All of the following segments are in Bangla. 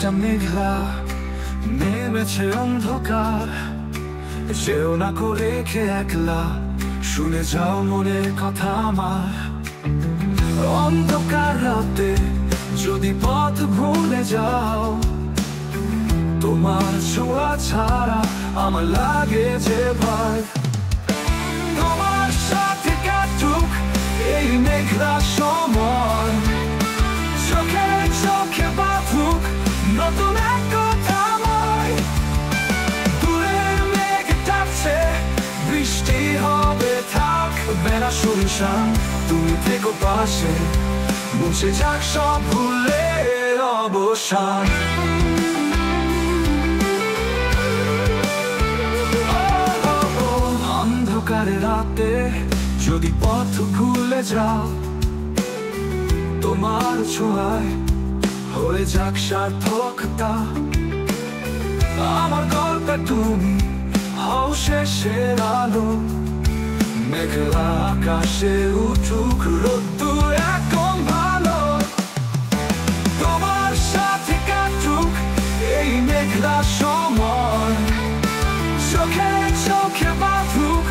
আকাশটা মেঘলা, নেমেছে অন্ধকার। যেও না করে রেখে একলা, শুনে যাও মনের কথা আমার। অন্ধকার রাতে যদি পথ ভুলে যাও, তোমার ছোঁয়া ছাড়া আমার লাগে যে ভয়। তোমার সাথে কাটুক এই মেঘলা সময়, চোখে চোখে বাঁধুক নতুন এক কথাময়। দূরের মেঘ ডাকছে, বৃষ্টি হবে থাকবে না শুনশান। তুমি থেকো পাশে, মুছে যাক সব ভুলের অবসান। অন্ধকারে রাতে যদি পথ ভুলে যাও, তোমার ছোঁয়ায় হয়ে যাক সার্থকতা। আমার গল্পে তুমি হও শেষের আলো, মেঘলা আকাশে উঠুক রোদ্দুর এখন ভালো। তোমার সাথে কাটুক এই মেঘলা সময়, চোখে চোখে বাঁধুক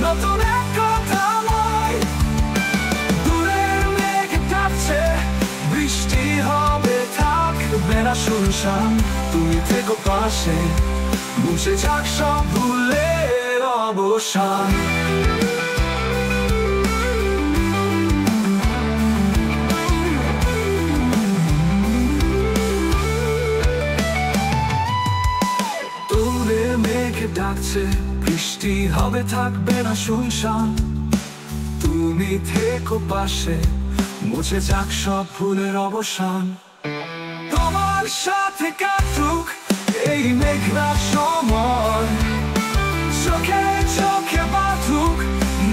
নতুন এক কথাময়। দূরের মেঘ ডাকছে, বৃষ্টি হবে থাকবে না শুনশান। তুমি থেকো পাশে, মুছে যাক সব ভুলের অবসান। দূরের মেঘ ডাকছে, বৃষ্টি হবে থাকবে না শুনশান। তুমি থেকো পাশে, মুছে যাক সব ভুলের অবসান। তোমার সাথে কাটুক এই মেঘলা সময়, চোখে চোখে বাঁধুক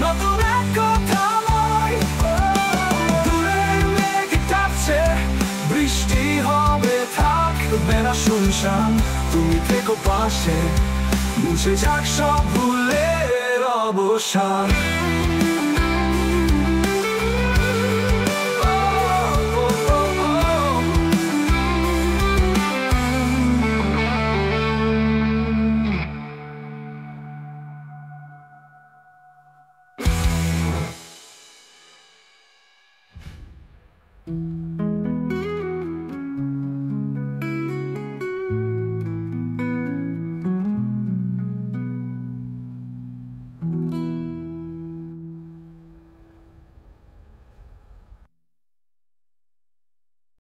নতুন এক কথাময়। দূরের মেঘ ডাকছে, বৃষ্টি হবে থাকবে না শুনশান। তুমি থেকো পাশে, মুছে যাক সব ভুলের অবসান।